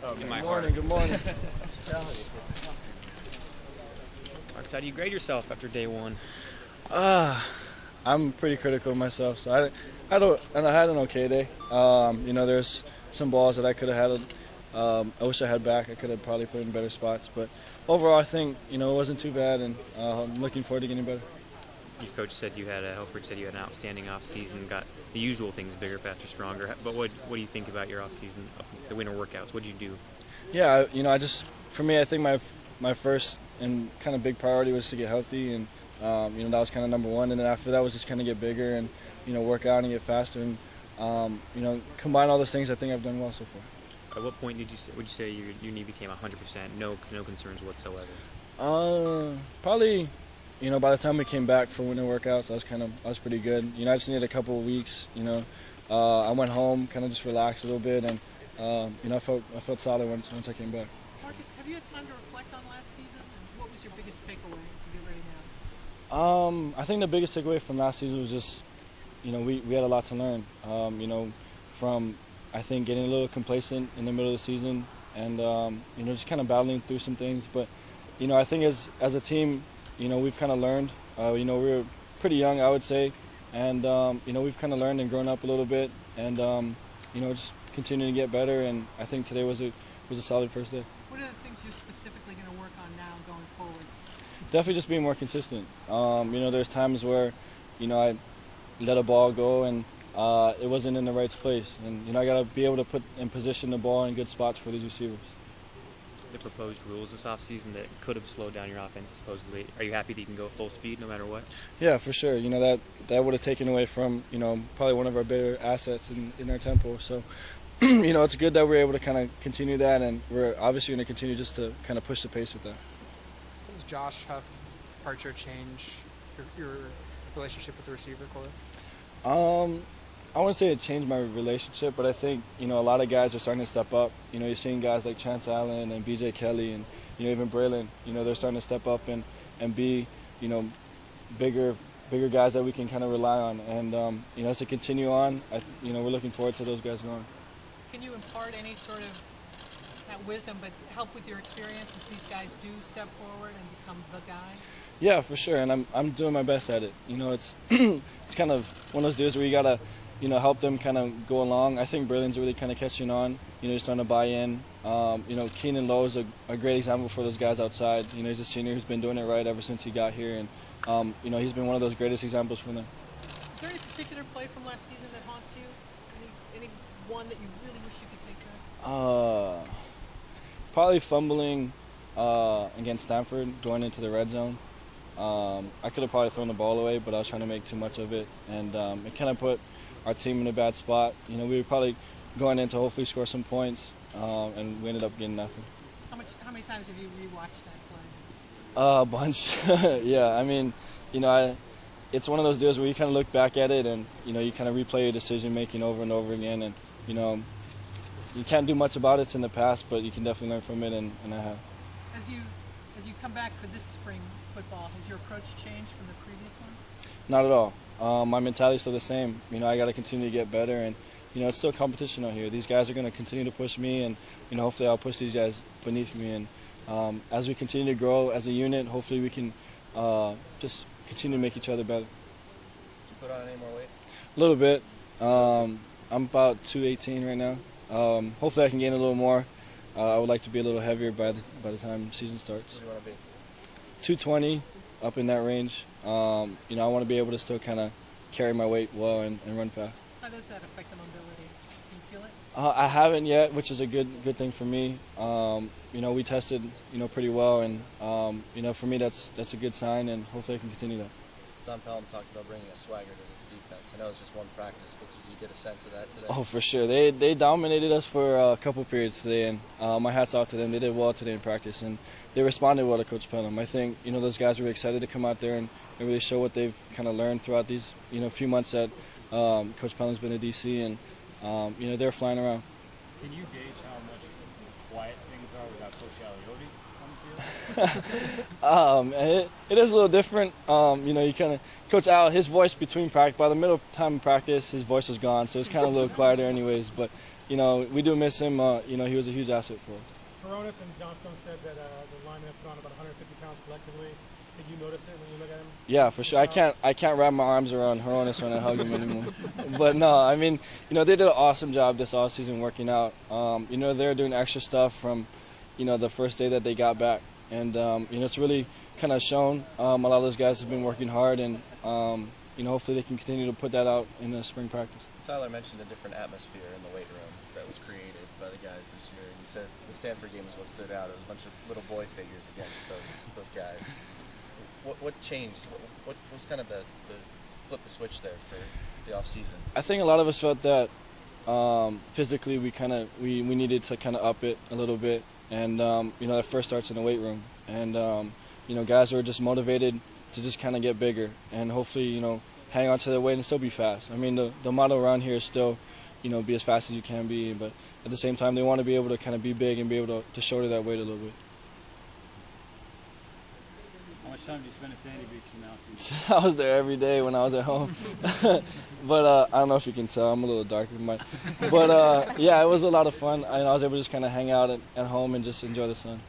Good morning. Good morning. Marcus, how do you grade yourself after day one? I'm pretty critical of myself, so I had an okay day. There's some balls that I could have had. I wish I had back. I could have probably put in better spots, but overall, I think it wasn't too bad, and I'm looking forward to getting better. Your coach said Helfrich said you had an outstanding off-season, got the usual things, bigger, faster, stronger. But what do you think about your off-season, the winter workouts? What did you do? Yeah, for me, I think my first and kind of big priority was to get healthy, and that was kind of number one. And then after that was just kind of get bigger and work out and get faster, and combine all those things. I think I've done well so far. At what point would you say your knee became 100%? No concerns whatsoever. Probably. By the time we came back for winter workouts, I was pretty good. I just needed a couple of weeks. I went home, kind of just relaxed a little bit, and I felt solid once I came back. Marcus, have you had time to reflect on last season, and what was your biggest takeaway as you get ready now? I think the biggest takeaway from last season was just, we had a lot to learn. From I think getting a little complacent in the middle of the season, and just kind of battling through some things. But I think as a team, we've kind of learned. We were pretty young, I would say, and we've kind of learned and grown up a little bit, and just continuing to get better. And I think today was a solid first day. What are the things you're specifically going to work on now going forward? Definitely just being more consistent. There's times where I let a ball go and it wasn't in the right place, and I got to be able to put and position the ball in good spots for these receivers. The proposed rules this offseason that could have slowed down your offense, supposedly. Are you happy that you can go full speed no matter what? Yeah, for sure. That would have taken away from, probably one of our better assets in our tempo. So, it's good that we're able to kind of continue that, and we're obviously going to continue just to kind of push the pace with that. Does Josh Huff's departure change your relationship with the receiver corps? I wouldn't say it changed my relationship, but I think, a lot of guys are starting to step up. You're seeing guys like Chance Allen and B.J. Kelly and, even Braylon, they're starting to step up and be, bigger guys that we can kind of rely on. And, as they continue on, we're looking forward to those guys going. Can you impart any sort of, not wisdom, but help with your experience as these guys do step forward and become the guy? Yeah, for sure, and I'm doing my best at it. It's it's kind of one of those deals where you gotta, help them kind of go along. I think Braylon's really kind of catching on. He's starting to buy in. Keenan Lowe is a great example for those guys outside. He's a senior who's been doing it right ever since he got here, and he's been one of those greatest examples for them. Is there any particular play from last season that haunts you? Any one that you really wish you could take back? Probably fumbling against Stanford going into the red zone. I could have probably thrown the ball away, but I was trying to make too much of it, and it kind of put our team in a bad spot. We were probably going in to hopefully score some points, and we ended up getting nothing. How many times have you rewatched that play? A bunch. Yeah, it's one of those deals where you kind of look back at it and, you kind of replay your decision making over and over again, and, you can't do much about it. It's in the past, but you can definitely learn from it, and I have. As you come back for this spring football, has your approach changed from the previous ones? Not at all. My mentality is still the same. I got to continue to get better, and it's still competition out here. These guys are going to continue to push me, and hopefully I'll push these guys beneath me. And as we continue to grow as a unit, hopefully we can just continue to make each other better. Did you put on any more weight? A little bit. I'm about 218 right now. Hopefully I can gain a little more. I would like to be a little heavier by the time the season starts. What do you want to be? 220, up in that range. I want to be able to still kind of carry my weight well and run fast. How does that affect the mobility? Can you feel it? I haven't yet, which is a good thing for me. We tested, pretty well, and for me that's a good sign, and hopefully I can continue that. Don Pelham talked about bringing a swagger to this defense. I know it's just one practice, but did you get a sense of that today? Oh, for sure. They dominated us for a couple periods today, and my hat's off to them. They did well today in practice, and they responded well to Coach Pelham. I think those guys were excited to come out there and really show what they've kind of learned throughout these few months that Coach Pelham's been at DC, and they're flying around. Can you gauge how much quiet things are without Coach Aliotti on the field? It is a little different. You kind of Coach Al, his voice between practice, by the middle time of practice, his voice was gone, so it's kind of a little quieter anyways. But we do miss him. He was a huge asset for us. Coronas and Johnstone said that the linemen have put on about 150 pounds collectively. Did you notice it when you look at him? Yeah, for sure. I can't wrap my arms around Coronas when I hug him anymore. But no, I mean, they did an awesome job this offseason working out. They're doing extra stuff from, the first day that they got back. And, it's really kind of shown. A lot of those guys have been working hard, and, hopefully they can continue to put that out in the spring practice. Tyler mentioned a different atmosphere in the weight room that was created by the guys this year. And he said the Stanford game was what stood out. It was a bunch of little boy figures against those guys. What changed? What was kind of the flip the switch there for the off season? I think a lot of us felt that physically we needed to kind of up it a little bit, and that first starts in the weight room, and guys were just motivated to just kind of get bigger and hopefully hang on to their weight and still be fast. I mean the motto around here is still be as fast as you can be, but at the same time they want to be able to kind of be big and be able to shoulder that weight a little bit. How much time do you spend at Sandy Beach now? I was there every day when I was at home. But I don't know if you can tell, I'm a little darker than mine. But yeah, it was a lot of fun. I was able to just kind of hang out at home and just enjoy the sun.